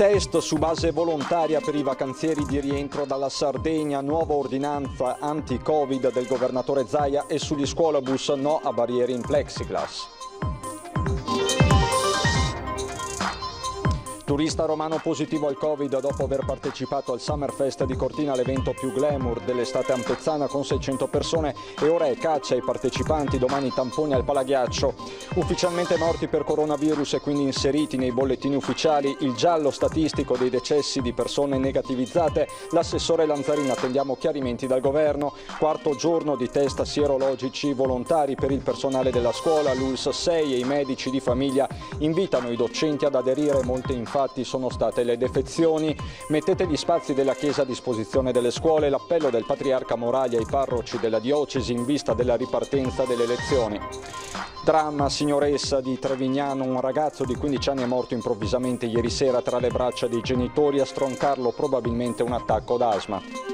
Test su base volontaria per i vacanzieri di rientro dalla Sardegna, nuova ordinanza anti-Covid del governatore Zaia e sugli scuolabus no a barriere in plexiglass. Turista romano positivo al Covid dopo aver partecipato al Summerfest di Cortina, l'evento più glamour dell'estate ampezzana con 600 persone, e ora è caccia ai partecipanti, domani tamponi al Palaghiaccio. Ufficialmente morti per coronavirus e quindi inseriti nei bollettini ufficiali il giallo statistico dei decessi di persone negativizzate. L'assessore Lanzarin, attendiamo chiarimenti dal governo. Quarto giorno di test sierologici volontari per il personale della scuola, l'ULSS 6 e i medici di famiglia invitano i docenti ad aderire. Molte infatti sono state le defezioni. Mettete gli spazi della Chiesa a disposizione delle scuole, l'appello del Patriarca Moraglia ai parroci della diocesi in vista della ripartenza delle lezioni. Dramma, signoressa di Trevignano, un ragazzo di 15 anni è morto improvvisamente ieri sera tra le braccia dei genitori, a stroncarlo probabilmente un attacco d'asma.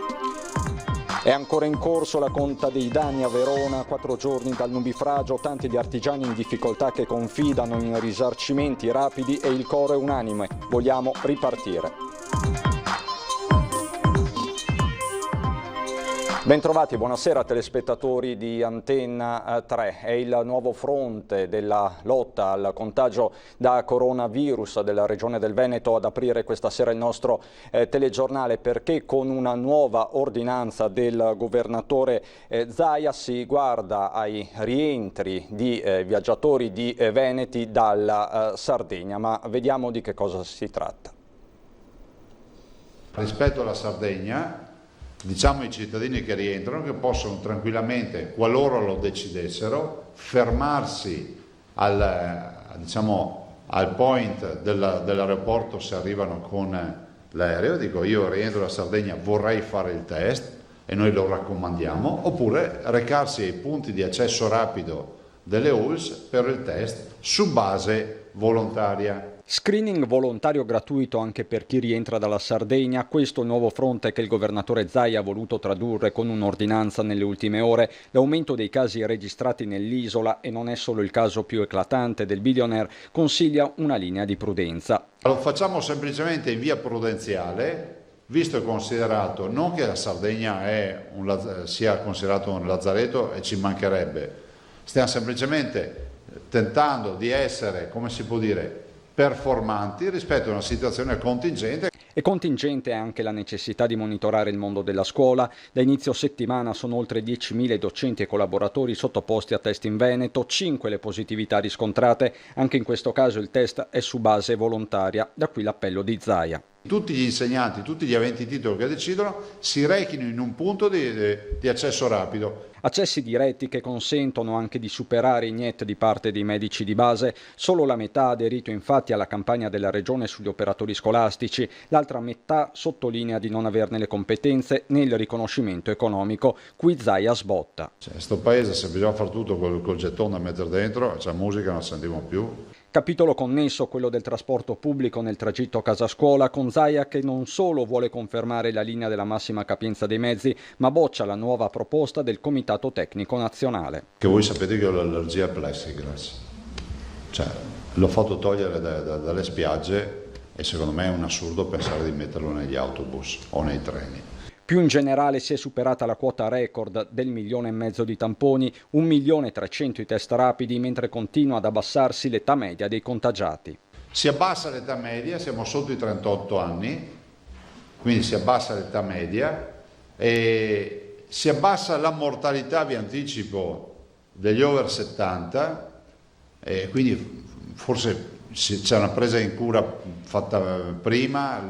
È ancora in corso la conta dei danni a Verona, 4 giorni dal nubifragio, tanti gli artigiani in difficoltà che confidano in risarcimenti rapidi e il coro è unanime: vogliamo ripartire. Bentrovati, buonasera telespettatori di Antenna 3. È il nuovo fronte della lotta al contagio da coronavirus della Regione del Veneto ad aprire questa sera il nostro telegiornale, perché con una nuova ordinanza del governatore Zaia si guarda ai rientri di viaggiatori di veneti dalla Sardegna. Ma vediamo di che cosa si tratta. Rispetto alla Sardegna, diciamo ai cittadini che rientrano che possono tranquillamente, qualora lo decidessero, fermarsi al point dell'aeroporto se arrivano con l'aereo. Dico, io rientro dalla Sardegna, vorrei fare il test e noi lo raccomandiamo, oppure recarsi ai punti di accesso rapido delle ULSS per il test su base volontaria. Screening volontario gratuito anche per chi rientra dalla Sardegna, questo è il nuovo fronte che il governatore Zaia ha voluto tradurre con un'ordinanza nelle ultime ore. L'aumento dei casi registrati nell'isola, e non è solo il caso più eclatante del billionaire, consiglia una linea di prudenza. Lo facciamo semplicemente in via prudenziale, visto e considerato non che la Sardegna sia considerato un lazzaretto, e ci mancherebbe. Stiamo semplicemente tentando di essere, come si può dire, performanti rispetto a una situazione contingente. E contingente è anche la necessità di monitorare il mondo della scuola. Da inizio settimana sono oltre 10.000 docenti e collaboratori sottoposti a test in Veneto, 5 le positività riscontrate. Anche in questo caso il test è su base volontaria, da qui l'appello di Zaia. Tutti gli insegnanti, tutti gli aventi titolo che decidono si rechino in un punto di accesso rapido. Accessi diretti che consentono anche di superare i niet di parte dei medici di base. Solo la metà ha aderito infatti alla campagna della Regione sugli operatori scolastici, l'altra metà sottolinea di non averne le competenze né il riconoscimento economico. Qui Zaia sbotta. Sto paese, se bisogna fare tutto col gettone da mettere dentro, musica non sentiamo più. Capitolo connesso, quello del trasporto pubblico nel tragitto casa-scuola, con Zaia che non solo vuole confermare la linea della massima capienza dei mezzi, ma boccia la nuova proposta del Comitato Tecnico Nazionale. Che voi sapete che ho l'allergia al plexiglass, l'ho fatto togliere dalle spiagge e secondo me è un assurdo pensare di metterlo negli autobus o nei treni. Più in generale si è superata la quota record del 1,5 milioni di tamponi, 1.300.000 i test rapidi, mentre continua ad abbassarsi l'età media dei contagiati. Si abbassa l'età media, siamo sotto i 38 anni, quindi si abbassa l'età media e si abbassa la mortalità, vi anticipo, degli over 70, e quindi forse c'è una presa in cura fatta prima,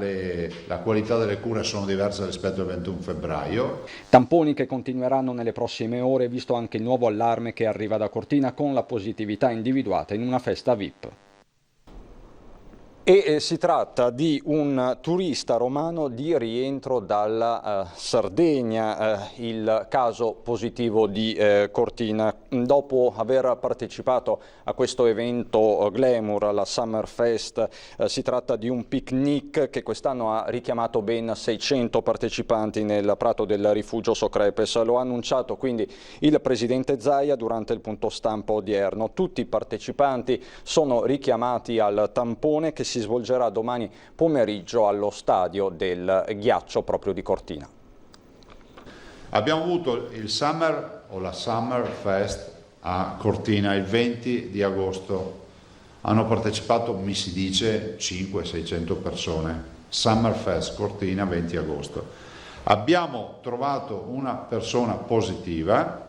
la qualità delle cure sono diverse rispetto al 21 febbraio. Tamponi che continueranno nelle prossime ore, visto anche il nuovo allarme che arriva da Cortina con la positività individuata in una festa VIP. E si tratta di un turista romano di rientro dalla Sardegna, il caso positivo di Cortina. Dopo aver partecipato a questo evento glamour, alla Summerfest, si tratta di un picnic che quest'anno ha richiamato ben 600 partecipanti nel prato del rifugio Socrepes. Lo ha annunciato quindi il presidente Zaia durante il punto stampa odierno. Tutti i partecipanti sono richiamati al tampone che si si svolgerà domani pomeriggio allo stadio del Ghiaccio proprio di Cortina. Abbiamo avuto il Summer o la Summer Fest a Cortina il 20 di agosto. Hanno partecipato, mi si dice, 500-600 persone. Summer Fest Cortina 20 agosto. Abbiamo trovato una persona positiva.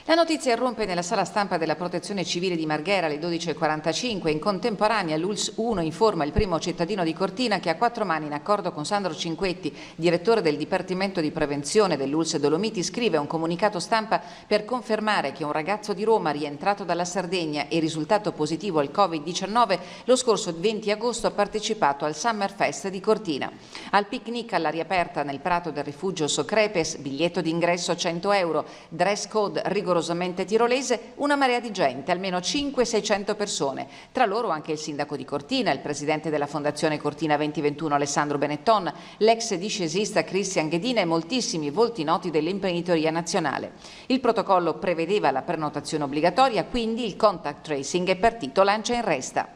La notizia irrompe nella sala stampa della Protezione Civile di Marghera alle 12:45. In contemporanea l'ULSS 1 informa il primo cittadino di Cortina che a quattro mani, in accordo con Sandro Cinquetti, direttore del Dipartimento di Prevenzione dell'ULSS Dolomiti, scrive un comunicato stampa per confermare che un ragazzo di Roma rientrato dalla Sardegna e risultato positivo al Covid-19 lo scorso 20 agosto ha partecipato al Summer Fest di Cortina. Al picnic all'aria aperta nel prato del rifugio Socrepes, biglietto d'ingresso 100 euro, dress code rigorosamente tirolese, una marea di gente, almeno 500-600 persone, tra loro anche il sindaco di Cortina, il presidente della Fondazione Cortina 2021 Alessandro Benetton, l'ex discesista Cristian Ghedina e moltissimi volti noti dell'imprenditoria nazionale. Il protocollo prevedeva la prenotazione obbligatoria, quindi il contact tracing è partito lancia in resta.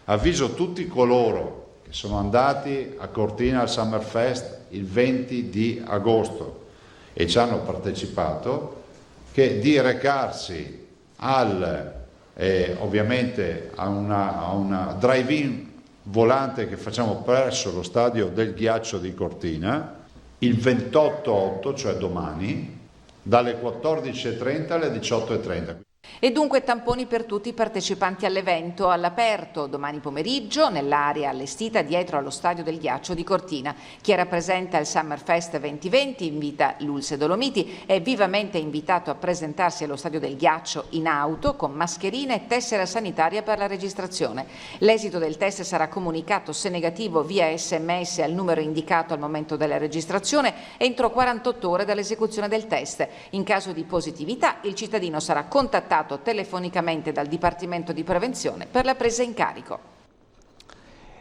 Avviso tutti coloro che sono andati a Cortina al Summer Fest il 20 di agosto e ci hanno partecipato, che di recarsi ovviamente a una drive-in volante che facciamo presso lo stadio del Ghiaccio di Cortina il 28/8, cioè domani, dalle 14:30 alle 18:30. E dunque tamponi per tutti i partecipanti all'evento all'aperto domani pomeriggio nell'area allestita dietro allo stadio del Ghiaccio di Cortina. Chi era presente al Summer Fest 2020 invita l'ULSS Dolomiti, è vivamente invitato a presentarsi allo stadio del Ghiaccio in auto con mascherina e tessera sanitaria per la registrazione. L'esito del test sarà comunicato se negativo via SMS al numero indicato al momento della registrazione entro 48 ore dall'esecuzione del test. In caso di positività il cittadino sarà contattato telefonicamente dal Dipartimento di Prevenzione per la presa in carico.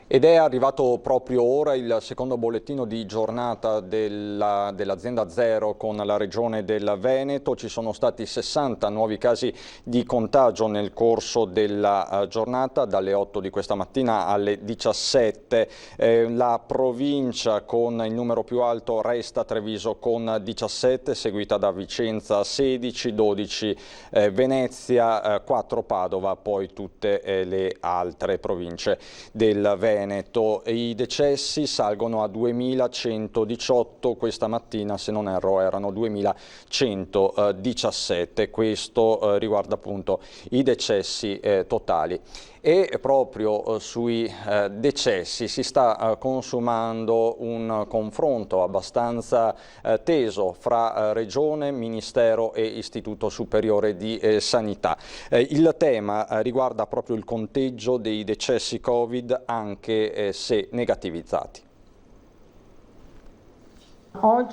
Ed è arrivato proprio ora il secondo bollettino di giornata dell'azienda Zero con la Regione del Veneto. Ci sono stati 60 nuovi casi di contagio nel corso della giornata, dalle 8 di questa mattina alle 17. La provincia con il numero più alto resta Treviso con 17, seguita da Vicenza 16, 12 Venezia, 4 Padova, poi tutte le altre province del Veneto. I decessi salgono a 2118, questa mattina se non erro erano 2117, questo riguarda appunto i decessi totali. E proprio sui decessi si sta consumando un confronto abbastanza teso fra Regione, Ministero e Istituto Superiore di Sanità. Il tema riguarda proprio il conteggio dei decessi Covid, anche se negativizzati.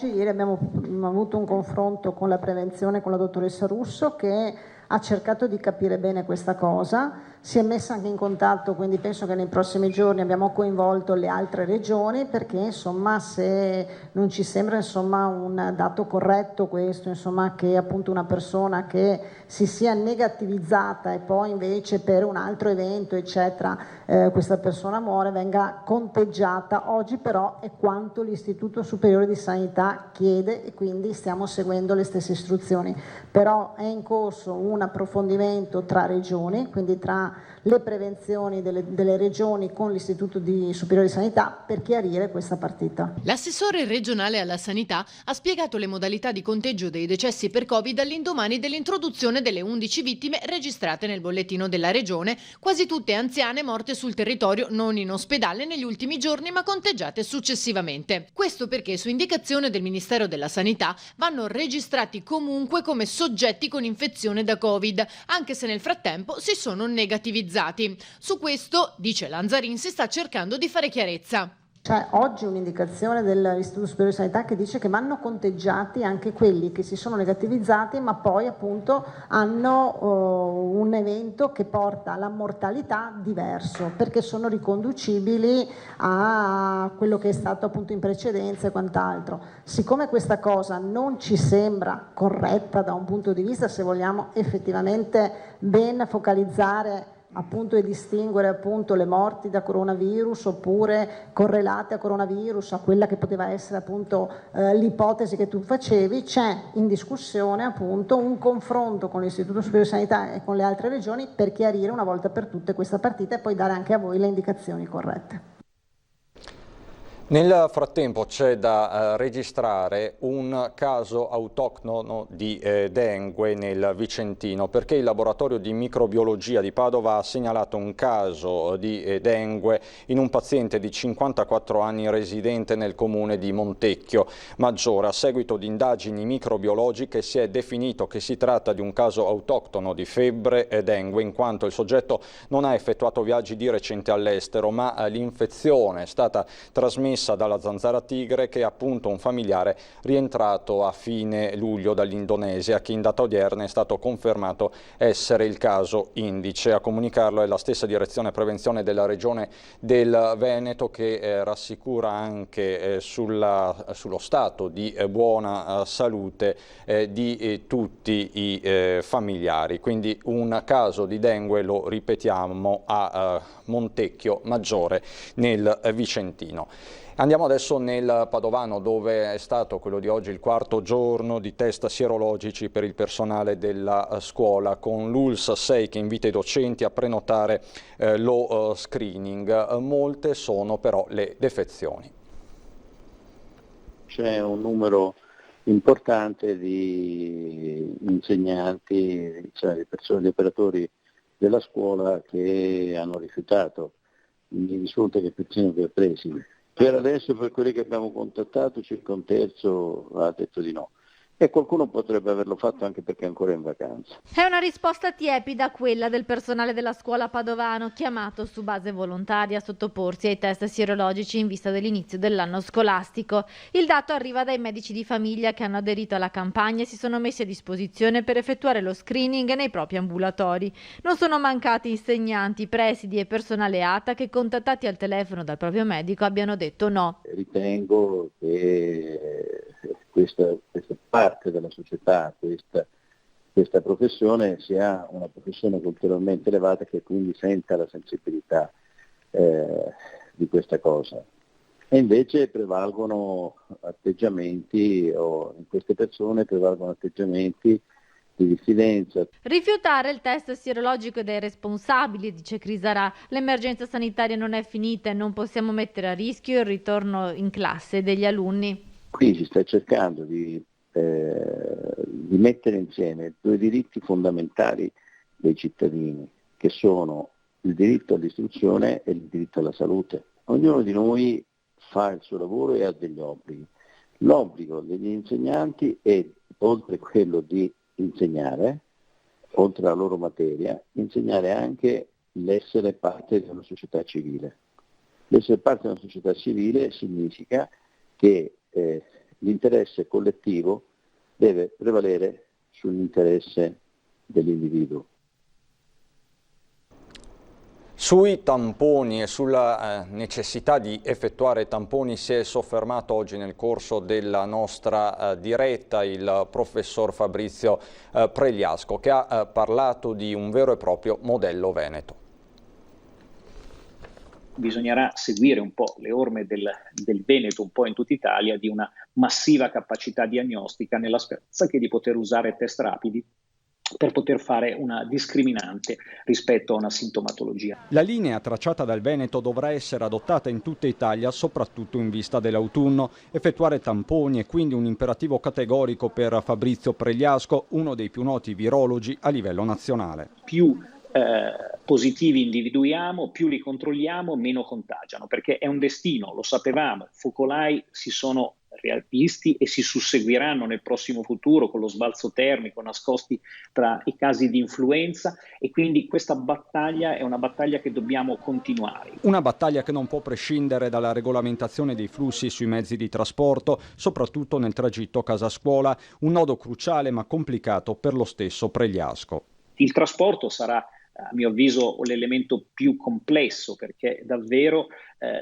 Ieri abbiamo avuto un confronto con la prevenzione con la dottoressa Russo che ha cercato di capire bene questa cosa, si è messa anche in contatto, quindi penso che nei prossimi giorni abbiamo coinvolto le altre regioni perché insomma se non ci sembra insomma un dato corretto questo, insomma che appunto una persona che si sia negativizzata e poi invece per un altro evento eccetera questa persona muore, venga conteggiata. Oggi però è quanto l'Istituto Superiore di Sanità chiede e quindi stiamo seguendo le stesse istruzioni, però è in corso un approfondimento tra regioni, quindi tra le prevenzioni delle regioni con l'Istituto Superiore di Sanità per chiarire questa partita. L'assessore regionale alla sanità ha spiegato le modalità di conteggio dei decessi per Covid all'indomani dell'introduzione delle 11 vittime registrate nel bollettino della regione, quasi tutte anziane morte sul territorio, non in ospedale negli ultimi giorni ma conteggiate successivamente. Questo perché su indicazione del Ministero della Sanità vanno registrati comunque come soggetti con infezione da Covid, anche se nel frattempo si sono negativizzati. Su questo, dice Lanzarin, si sta cercando di fare chiarezza. C'è oggi un'indicazione dell'Istituto Superiore di Sanità che dice che vanno conteggiati anche quelli che si sono negativizzati ma poi appunto hanno un evento che porta alla mortalità diverso perché sono riconducibili a quello che è stato appunto in precedenza e quant'altro. Siccome questa cosa non ci sembra corretta da un punto di vista, se vogliamo effettivamente ben focalizzare appunto e distinguere appunto le morti da coronavirus oppure correlate a coronavirus, a quella che poteva essere appunto l'ipotesi che tu facevi. C'è in discussione appunto un confronto con l'Istituto Superiore di Sanità e con le altre regioni per chiarire una volta per tutte questa partita e poi dare anche a voi le indicazioni corrette. Nel frattempo c'è da registrare un caso autoctono di dengue nel Vicentino, perché il laboratorio di microbiologia di Padova ha segnalato un caso di dengue in un paziente di 54 anni residente nel comune di Montecchio Maggiore. A seguito di indagini microbiologiche si è definito che si tratta di un caso autoctono di febbre e dengue, in quanto il soggetto non ha effettuato viaggi di recente all'estero, ma l'infezione è stata trasmessa dalla zanzara tigre, che è appunto un familiare rientrato a fine luglio dall'Indonesia, che in data odierna è stato confermato essere il caso indice. A comunicarlo è la stessa direzione prevenzione della regione del Veneto, che rassicura anche sullo stato di buona salute di tutti i familiari. Quindi un caso di dengue, lo ripetiamo, a Montecchio Maggiore nel Vicentino. Andiamo adesso nel Padovano, dove è stato quello di oggi il quarto giorno di test sierologici per il personale della scuola, con l'ULSS 6 che invita i docenti a prenotare lo screening. Molte sono però le defezioni. C'è un numero importante di insegnanti, cioè di persone, di operatori della scuola che hanno rifiutato. Mi risulta che persino che presi. Per adesso, per quelli che abbiamo contattato, circa un terzo ha detto di no. E qualcuno potrebbe averlo fatto anche perché è ancora in vacanza. È una risposta tiepida quella del personale della scuola Padovano, chiamato su base volontaria a sottoporsi ai test sierologici in vista dell'inizio dell'anno scolastico. Il dato arriva dai medici di famiglia che hanno aderito alla campagna e si sono messi a disposizione per effettuare lo screening nei propri ambulatori. Non sono mancati insegnanti, presidi e personale ATA che, contattati al telefono dal proprio medico, abbiano detto no. Ritengo che questa parte della società, questa professione sia una professione culturalmente elevata, che quindi senta la sensibilità di questa cosa. E invece prevalgono atteggiamenti, o in queste persone prevalgono atteggiamenti di diffidenza. Rifiutare il test sierologico dei responsabili, dice Crisarà. L'emergenza sanitaria non è finita e non possiamo mettere a rischio il ritorno in classe degli alunni. Qui si sta cercando di mettere insieme due diritti fondamentali dei cittadini, che sono il diritto all'istruzione e il diritto alla salute. Ognuno di noi fa il suo lavoro e ha degli obblighi. L'obbligo degli insegnanti è, oltre quello di insegnare, oltre alla loro materia, insegnare anche l'essere parte di una società civile. L'essere parte di una società civile significa che l'interesse collettivo deve prevalere sull'interesse dell'individuo. Sui tamponi e sulla necessità di effettuare tamponi si è soffermato oggi nel corso della nostra diretta il professor Fabrizio Pregliasco, che ha parlato di un vero e proprio modello veneto. Bisognerà seguire un po' le orme del Veneto, un po' in tutta Italia, di una massiva capacità diagnostica, nella speranza che di poter usare test rapidi per poter fare una discriminante rispetto a una sintomatologia. La linea tracciata dal Veneto dovrà essere adottata in tutta Italia, soprattutto in vista dell'autunno. Effettuare tamponi è quindi un imperativo categorico per Fabrizio Pregliasco, uno dei più noti virologi a livello nazionale. Più positivi individuiamo, più li controlliamo, meno contagiano, perché è un destino, lo sapevamo, focolai si sono visti e si susseguiranno nel prossimo futuro con lo sbalzo termico nascosti tra i casi di influenza, e quindi questa battaglia è una battaglia che dobbiamo continuare. Una battaglia che non può prescindere dalla regolamentazione dei flussi sui mezzi di trasporto, soprattutto nel tragitto casa-scuola, un nodo cruciale ma complicato per lo stesso Pregliasco. Il trasporto sarà, a mio avviso, l'elemento più complesso, perché davvero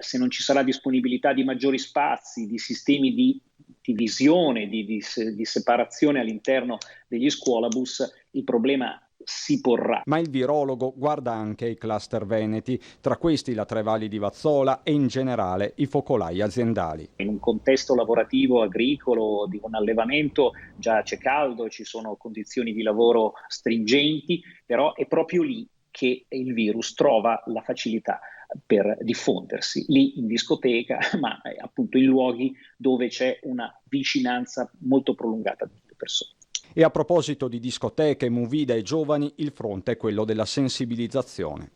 se non ci sarà disponibilità di maggiori spazi, di sistemi di divisione, di separazione all'interno degli scuolabus, il problema si porrà. Ma il virologo guarda anche ai cluster veneti, tra questi la Trevali di Vazzola e in generale i focolai aziendali. In un contesto lavorativo, agricolo, di un allevamento, già c'è caldo, ci sono condizioni di lavoro stringenti, però è proprio lì che il virus trova la facilità per diffondersi, lì in discoteca, ma appunto in luoghi dove c'è una vicinanza molto prolungata delle persone. E a proposito di discoteche, movida e giovani, il fronte è quello della sensibilizzazione.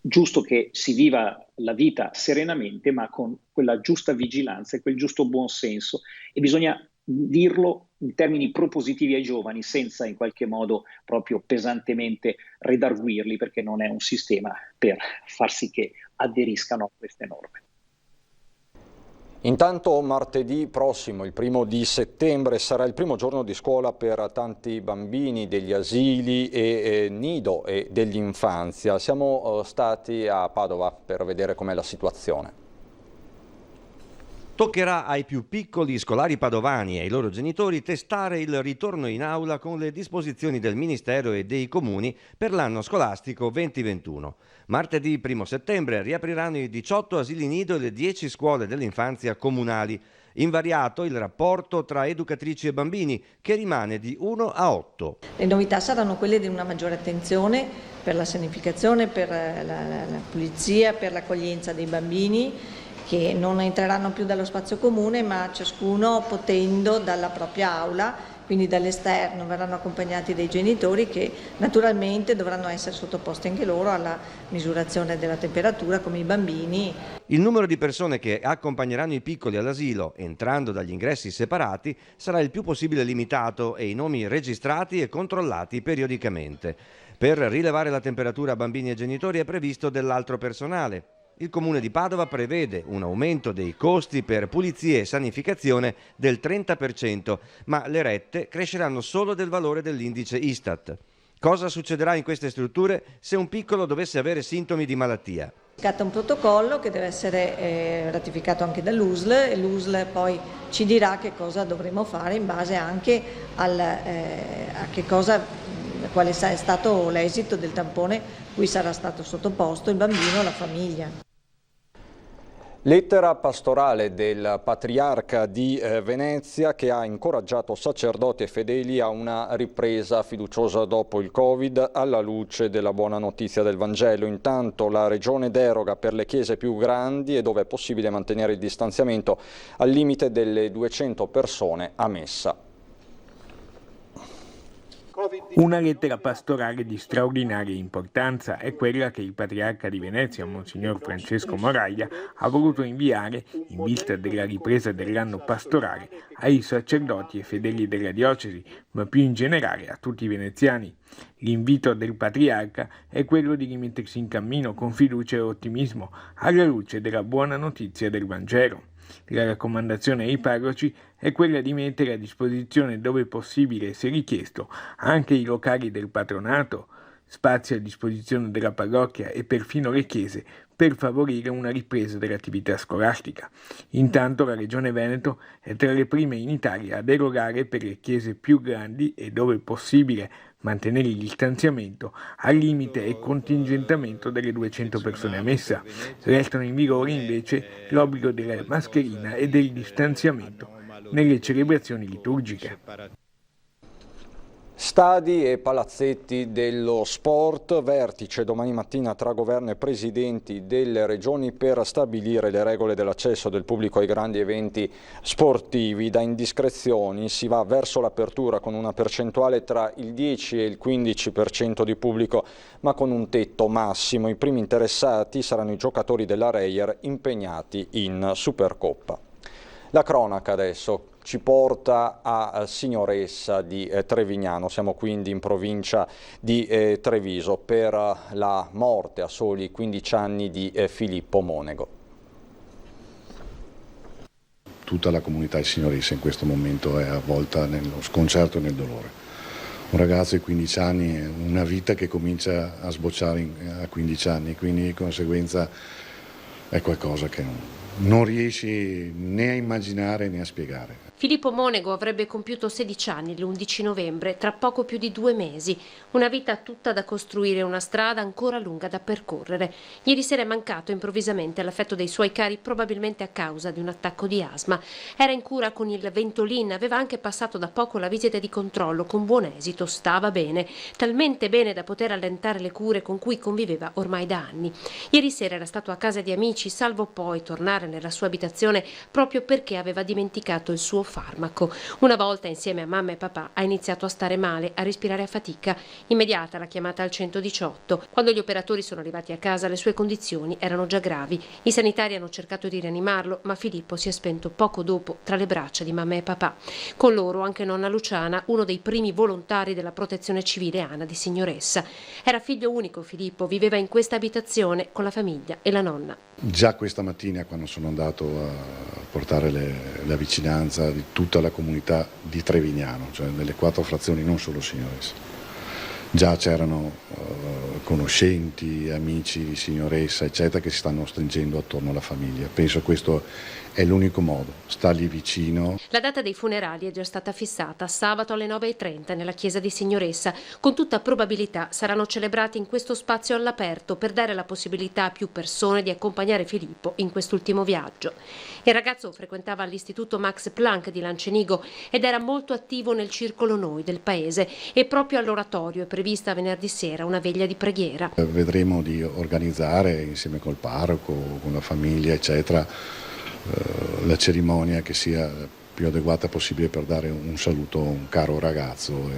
Giusto che si viva la vita serenamente, ma con quella giusta vigilanza e quel giusto buonsenso, e bisogna dirlo in termini propositivi ai giovani, senza in qualche modo proprio pesantemente redarguirli, perché non è un sistema per far sì che aderiscano a queste norme. Intanto martedì prossimo, il 1° settembre, sarà il primo giorno di scuola per tanti bambini degli asili e nido e dell'infanzia. Siamo stati a Padova per vedere com'è la situazione. Toccherà ai più piccoli scolari padovani e ai loro genitori testare il ritorno in aula con le disposizioni del Ministero e dei Comuni per l'anno scolastico 2021. Martedì 1° settembre riapriranno i 18 asili nido e le 10 scuole dell'infanzia comunali. Invariato il rapporto tra educatrici e bambini, che rimane di 1 a 8. Le novità saranno quelle di una maggiore attenzione per la sanificazione, per la pulizia, per l'accoglienza dei bambini, che non entreranno più dallo spazio comune, ma ciascuno potendo dalla propria aula, quindi dall'esterno, verranno accompagnati dai genitori che naturalmente dovranno essere sottoposti anche loro alla misurazione della temperatura come i bambini. Il numero di persone che accompagneranno i piccoli all'asilo entrando dagli ingressi separati sarà il più possibile limitato e i nomi registrati e controllati periodicamente. Per rilevare la temperatura a bambini e genitori è previsto dell'altro personale. Il Comune di Padova prevede un aumento dei costi per pulizie e sanificazione del 30%, ma le rette cresceranno solo del valore dell'indice Istat. Cosa succederà in queste strutture se un piccolo dovesse avere sintomi di malattia? Scatta un protocollo che deve essere ratificato anche dall'USL e l'USL poi ci dirà che cosa dovremo fare in base anche quale è stato l'esito del tampone cui sarà stato sottoposto il bambino o la famiglia. Lettera pastorale del Patriarca di Venezia che ha incoraggiato sacerdoti e fedeli a una ripresa fiduciosa dopo il Covid alla luce della buona notizia del Vangelo. Intanto la Regione deroga per le chiese più grandi e dove è possibile mantenere il distanziamento al limite delle 200 persone a messa. Una lettera pastorale di straordinaria importanza è quella che il Patriarca di Venezia, Monsignor Francesco Moraglia, ha voluto inviare, in vista della ripresa dell'anno pastorale, ai sacerdoti e fedeli della diocesi, ma più in generale a tutti i veneziani. L'invito del Patriarca è quello di rimettersi in cammino con fiducia e ottimismo alla luce della buona notizia del Vangelo. La raccomandazione ai parroci è quella di mettere a disposizione, dove possibile e se richiesto, anche i locali del patronato, spazi a disposizione della parrocchia e perfino le chiese per favorire una ripresa dell'attività scolastica. Intanto la Regione Veneto è tra le prime in Italia ad erogare per le chiese più grandi e dove possibile mantenere il distanziamento al limite e contingentamento delle 200 persone a messa. Restano in vigore invece l'obbligo della mascherina e del distanziamento nelle celebrazioni liturgiche. Stadi e palazzetti dello sport, vertice domani mattina tra governo e presidenti delle regioni per stabilire le regole dell'accesso del pubblico ai grandi eventi sportivi. Da indiscrezioni si va verso l'apertura con una percentuale tra il 10 e il 15% di pubblico, ma con un tetto massimo. I primi interessati saranno i giocatori della Reyer impegnati in Supercoppa. La cronaca adesso ci porta a Signoressa di Trevignano, siamo quindi in provincia di Treviso per la morte a soli 15 anni di Filippo Monego. Tutta la comunità signorese in questo momento è avvolta nello sconcerto e nel dolore. Un ragazzo di 15 anni, una vita che comincia a sbocciare a 15 anni, quindi di conseguenza è qualcosa che non riesci né a immaginare né a spiegare. Filippo Monego avrebbe compiuto 16 anni l'11 novembre, tra poco più di 2 mesi. Una vita tutta da costruire, una strada ancora lunga da percorrere. Ieri sera è mancato improvvisamente all'affetto dei suoi cari, probabilmente a causa di un attacco di asma. Era in cura con il Ventolin, aveva anche passato da poco la visita di controllo con buon esito, stava bene, talmente bene da poter allentare le cure con cui conviveva ormai da anni. Ieri sera era stato a casa di amici, salvo poi tornare nella sua abitazione proprio perché aveva dimenticato il suo farmaco. Una volta insieme a mamma e papà ha iniziato a stare male, a respirare a fatica. Immediata la chiamata al 118. Quando gli operatori sono arrivati a casa le sue condizioni erano già gravi. I sanitari hanno cercato di rianimarlo, ma Filippo si è spento poco dopo tra le braccia di mamma e papà. Con loro anche nonna Luciana, uno dei primi volontari della Protezione Civile ANA di Signoressa. Era figlio unico Filippo, viveva in questa abitazione con la famiglia e la nonna. Già questa mattina, quando sono andato a portare la vicinanza di tutta la comunità di Trevignano, cioè delle 4 frazioni, non solo Signoressa, già c'erano conoscenti, amici di Signoressa, eccetera, che si stanno stringendo attorno alla famiglia. Penso questo è l'unico modo, sta lì vicino. La data dei funerali è già stata fissata, sabato alle 9:30 nella chiesa di Signoressa. Con tutta probabilità saranno celebrati in questo spazio all'aperto per dare la possibilità a più persone di accompagnare Filippo in quest'ultimo viaggio. Il ragazzo frequentava l'istituto Max Planck di Lancenigo ed era molto attivo nel circolo Noi del paese e proprio all'oratorio è prevista venerdì sera una veglia di preghiera. Vedremo di organizzare insieme col parroco, con la famiglia, eccetera, la cerimonia che sia più adeguata possibile per dare un saluto a un caro ragazzo e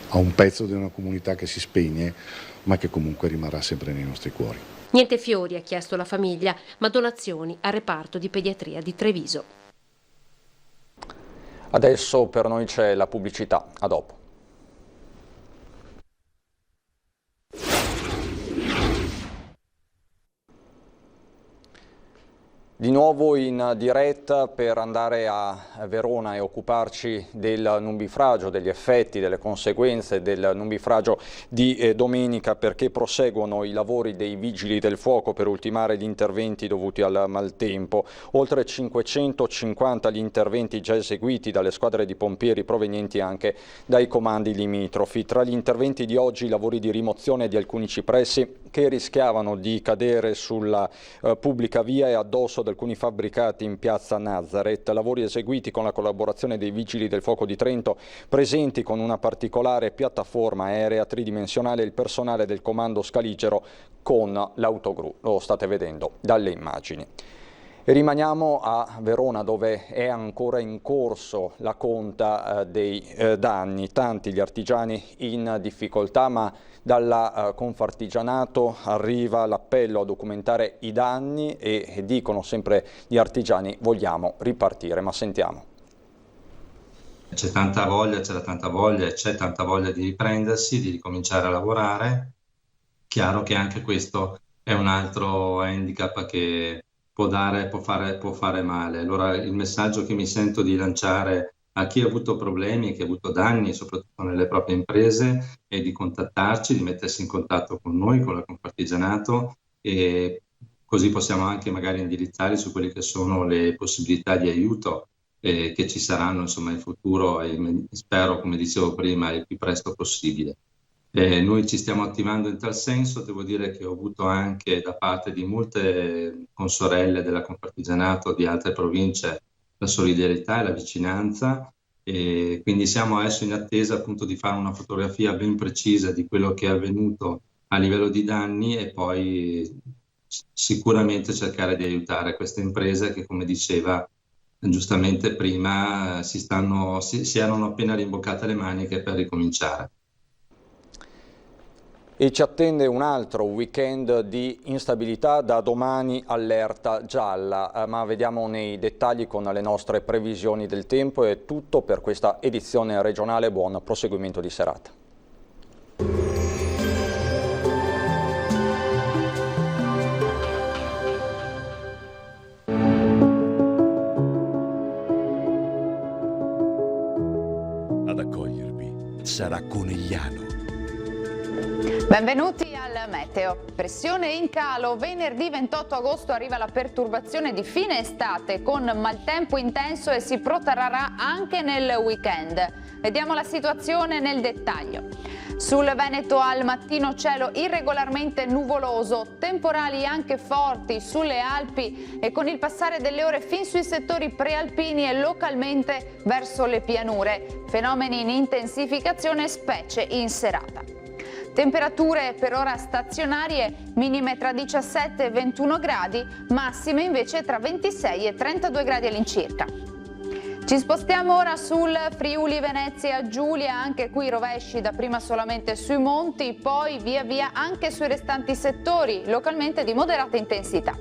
a un pezzo di una comunità che si spegne ma che comunque rimarrà sempre nei nostri cuori. Niente fiori ha chiesto la famiglia, ma donazioni al reparto di pediatria di Treviso. Adesso per noi c'è la pubblicità, a dopo. Di nuovo in diretta per andare a Verona e occuparci del nubifragio, degli effetti, delle conseguenze del nubifragio di domenica, perché proseguono i lavori dei vigili del fuoco per ultimare gli interventi dovuti al maltempo. Oltre 550 gli interventi già eseguiti dalle squadre di pompieri provenienti anche dai comandi limitrofi. Tra gli interventi di oggi i lavori di rimozione di alcuni cipressi che rischiavano di cadere sulla pubblica via e addosso ad alcuni fabbricati in piazza Nazareth, lavori eseguiti con la collaborazione dei Vigili del Fuoco di Trento, presenti con una particolare piattaforma aerea tridimensionale, il personale del comando Scaligero con l'autogru, lo state vedendo dalle immagini. E rimaniamo a Verona, dove è ancora in corso la conta dei danni, tanti gli artigiani in difficoltà, ma dalla Confartigianato arriva l'appello a documentare i danni e dicono sempre gli artigiani: vogliamo ripartire, ma sentiamo. C'è tanta voglia, c'era tanta voglia e c'è tanta voglia di riprendersi, di ricominciare a lavorare. Chiaro che anche questo è un altro handicap che può fare male. Allora il messaggio che mi sento di lanciare a chi ha avuto problemi, chi ha avuto danni, soprattutto nelle proprie imprese, è di contattarci, di mettersi in contatto con noi, con la Confartigianato, e così possiamo anche magari indirizzare su quelle che sono le possibilità di aiuto che ci saranno insomma in futuro, e spero, come dicevo prima, il più presto possibile. Noi ci stiamo attivando in tal senso. Devo dire che ho avuto anche da parte di molte consorelle della Confartigianato di altre province la solidarietà e la vicinanza, e quindi siamo adesso in attesa appunto di fare una fotografia ben precisa di quello che è avvenuto a livello di danni e poi sicuramente cercare di aiutare queste imprese che, come diceva giustamente prima, si erano appena rimboccate le maniche per ricominciare. E ci attende un altro weekend di instabilità, da domani allerta gialla, ma vediamo nei dettagli con le nostre previsioni del tempo. È tutto per questa edizione regionale, buon proseguimento di serata. Ad accogliervi sarà Conegliano, Benvenuti al Meteo. Pressione in calo. Venerdì 28 agosto arriva la perturbazione di fine estate con maltempo intenso e si protrarrà anche nel weekend. Vediamo la situazione nel dettaglio. Sul Veneto al mattino cielo irregolarmente nuvoloso, temporali anche forti sulle Alpi e con il passare delle ore fin sui settori prealpini e localmente verso le pianure. Fenomeni in intensificazione specie in serata. Temperature per ora stazionarie, minime tra 17 e 21 gradi, massime invece tra 26 e 32 gradi all'incirca. Ci spostiamo ora sul Friuli Venezia Giulia, anche qui rovesci dapprima solamente sui monti, poi via via anche sui restanti settori, localmente di moderata intensità.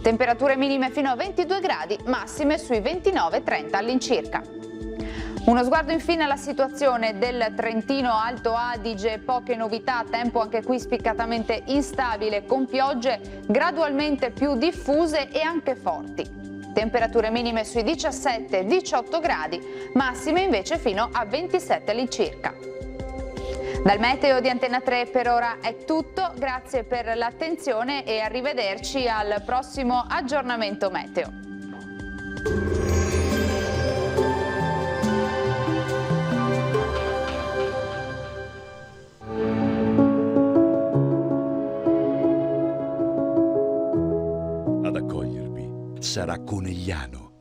Temperature minime fino a 22 gradi, massime sui 29-30 all'incirca. Uno sguardo infine alla situazione del Trentino Alto Adige, poche novità, tempo anche qui spiccatamente instabile, con piogge gradualmente più diffuse e anche forti. Temperature minime sui 17-18 gradi, massime invece fino a 27 all'incirca. Dal meteo di Antena 3 per ora è tutto, grazie per l'attenzione e arrivederci al prossimo aggiornamento meteo. Ad accogliervi sarà Conegliano,